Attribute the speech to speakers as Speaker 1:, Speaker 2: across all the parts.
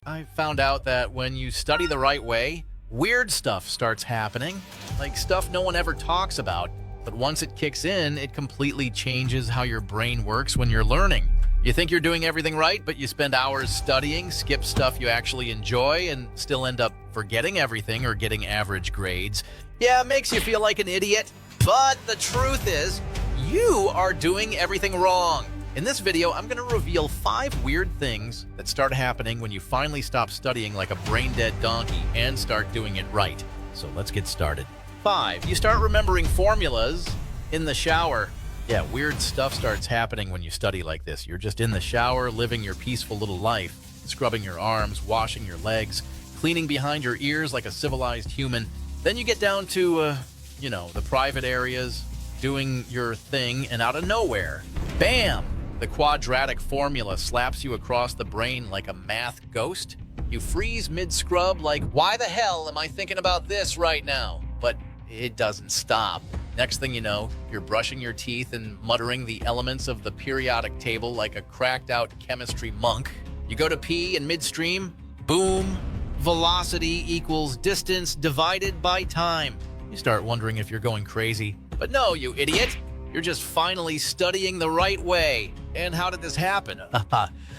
Speaker 1: I found out that when you study the right way, weird stuff starts happening, like stuff no one ever talks about. But once it kicks in, it completely changes how your brain works when you're learning. You think you're doing everything right, but you spend hours studying, skip stuff you actually enjoy, and still end up forgetting everything or getting average grades. Yeah, it makes you feel like an idiot, but the truth is, you are doing everything wrong. In this video, I'm going to reveal 5 weird things that start happening when you finally stop studying like a brain-dead donkey and start doing it right. So let's get started. 5. You start remembering formulas in the shower. Yeah, weird stuff starts happening when you study like this. You're just in the shower, living your peaceful little life, scrubbing your arms, washing your legs, cleaning behind your ears like a civilized human. Then you get down to, the private areas, doing your thing, and out of nowhere, bam! The quadratic formula slaps you across the brain like a math ghost. You freeze mid-scrub like, why the hell am I thinking about this right now? But it doesn't stop. Next thing you know, you're brushing your teeth and muttering the elements of the periodic table like a cracked-out chemistry monk. You go to pee and midstream, boom, velocity equals distance divided by time. You start wondering if you're going crazy. But no, you idiot! You're just finally studying the right way. And how did this happen?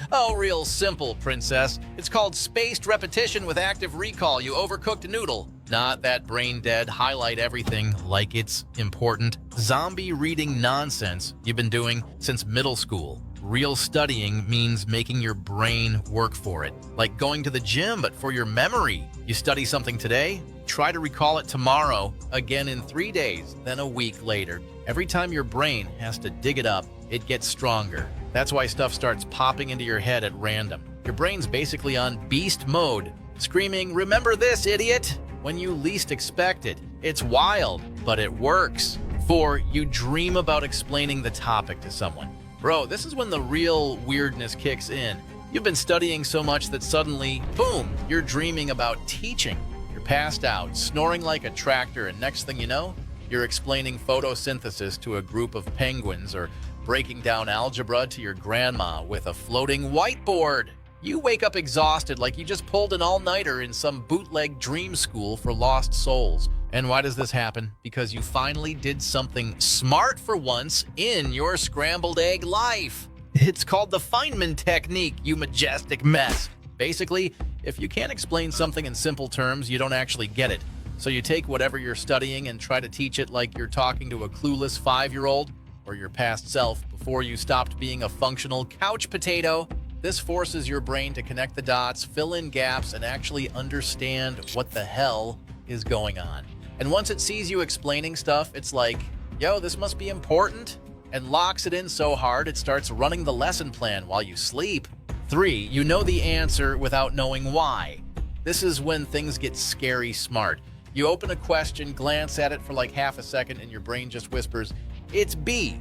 Speaker 1: Oh, real simple, princess. It's called spaced repetition with active recall, you overcooked noodle. Not that brain-dead, highlight everything like it's important, zombie reading nonsense you've been doing since middle school. Real studying means making your brain work for it. Like going to the gym, but for your memory. You study something today, try to recall it tomorrow, again in 3 days, then a week later. Every time your brain has to dig it up, it gets stronger. That's why stuff starts popping into your head at random. Your brain's basically on beast mode, screaming, "Remember this, idiot!" when you least expect it. It's wild, but it works. 4. You dream about explaining the topic to someone. Bro, this is when the real weirdness kicks in. You've been studying so much that suddenly, boom, you're dreaming about teaching. You're passed out, snoring like a tractor, and next thing you know, you're explaining photosynthesis to a group of penguins or breaking down algebra to your grandma with a floating whiteboard. You wake up exhausted like you just pulled an all-nighter in some bootleg dream school for lost souls. And why does this happen? Because you finally did something smart for once in your scrambled egg life. It's called the Feynman technique, you majestic mess. Basically, if you can't explain something in simple terms, you don't actually get it. So you take whatever you're studying and try to teach it like you're talking to a clueless 5-year-old or your past self before you stopped being a functional couch potato. This forces your brain to connect the dots, fill in gaps, and actually understand what the hell is going on. And once it sees you explaining stuff, it's like, yo, this must be important, and locks it in so hard it starts running the lesson plan while you sleep. 3. You know the answer without knowing why. This is when things get scary smart. You open a question, glance at it for like half a second, and your brain just whispers, "It's B."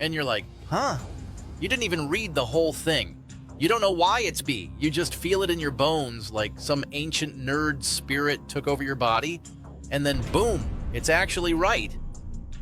Speaker 1: And you're like, huh? You didn't even read the whole thing. You don't know why it's B. You just feel it in your bones like some ancient nerd spirit took over your body. And then boom, it's actually right.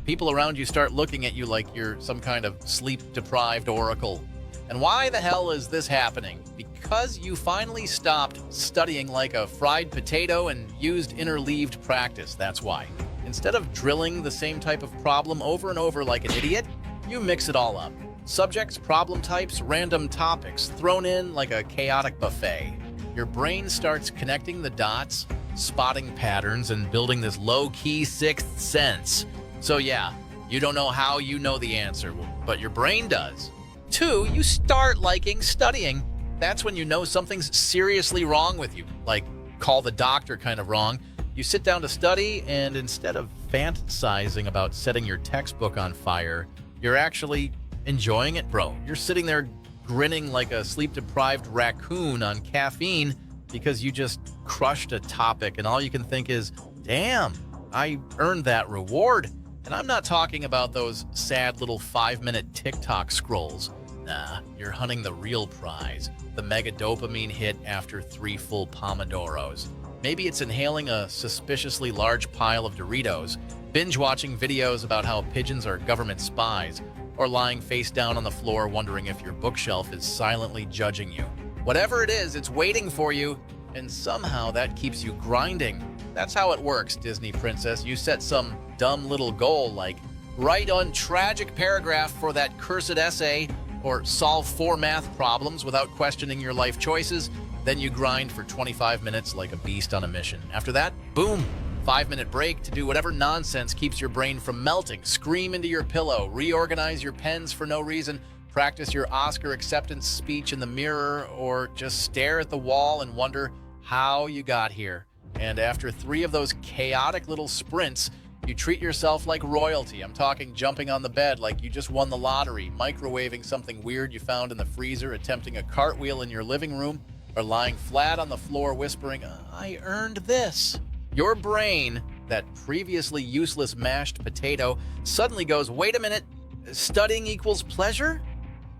Speaker 1: People around you start looking at you like you're some kind of sleep-deprived oracle. And why the hell is this happening? Because you finally stopped studying like a fried potato and used interleaved practice, that's why. Instead of drilling the same type of problem over and over like an idiot, you mix it all up. Subjects, problem types, random topics, thrown in like a chaotic buffet. Your brain starts connecting the dots, spotting patterns, and building this low-key sixth sense. So yeah, you don't know how you know the answer, but your brain does. 2. You start liking studying. That's when you know something's seriously wrong with you, like call the doctor kind of wrong. You sit down to study, and instead of fantasizing about setting your textbook on fire, you're actually enjoying it, bro. You're sitting there grinning like a sleep-deprived raccoon on caffeine because you just crushed a topic, and all you can think is, damn, I earned that reward. And I'm not talking about those sad little 5-minute TikTok scrolls. Nah, you're hunting the real prize, the mega dopamine hit after 3 full Pomodoros. Maybe it's inhaling a suspiciously large pile of Doritos, binge-watching videos about how pigeons are government spies, or lying face down on the floor wondering if your bookshelf is silently judging you. Whatever it is, it's waiting for you, and somehow that keeps you grinding. That's how it works, Disney princess. You set some dumb little goal like write on tragic paragraph for that cursed essay or solve 4 math problems without questioning your life choices. Then you grind for 25 minutes like a beast on a mission. After that, boom, 5-minute break to do whatever nonsense keeps your brain from melting. Scream into your pillow, reorganize your pens for no reason, practice your Oscar acceptance speech in the mirror, or just stare at the wall and wonder how you got here. And after 3 of those chaotic little sprints, you treat yourself like royalty. I'm talking jumping on the bed like you just won the lottery, microwaving something weird you found in the freezer, attempting a cartwheel in your living room, or lying flat on the floor whispering, "I earned this." Your brain, that previously useless mashed potato, suddenly goes, "Wait a minute, studying equals pleasure?"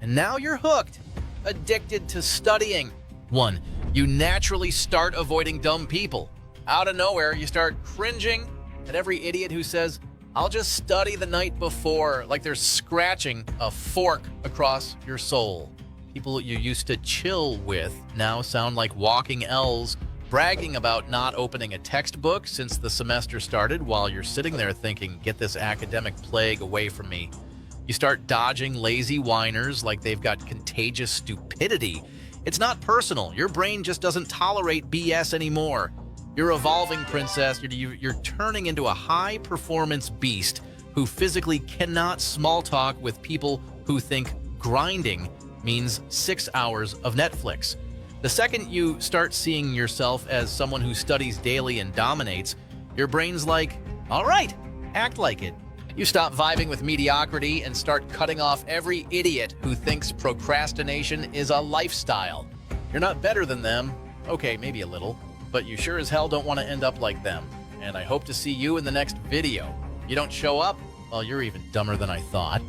Speaker 1: And now you're hooked, addicted to studying. 1. You naturally start avoiding dumb people. Out of nowhere, you start cringing at every idiot who says, "I'll just study the night before," like they're scratching a fork across your soul. People you used to chill with now sound like walking L's, bragging about not opening a textbook since the semester started while you're sitting there thinking, "Get this academic plague away from me." You start dodging lazy whiners like they've got contagious stupidity. It's not personal. Your brain just doesn't tolerate BS anymore. You're evolving, princess. You're turning into a high-performance beast who physically cannot small talk with people who think grinding means 6 hours of Netflix. The second you start seeing yourself as someone who studies daily and dominates, your brain's like, "All right, act like it." You stop vibing with mediocrity and start cutting off every idiot who thinks procrastination is a lifestyle. You're not better than them. Okay, maybe a little, but you sure as hell don't want to end up like them. And I hope to see you in the next video. You don't show up? Well, you're even dumber than I thought.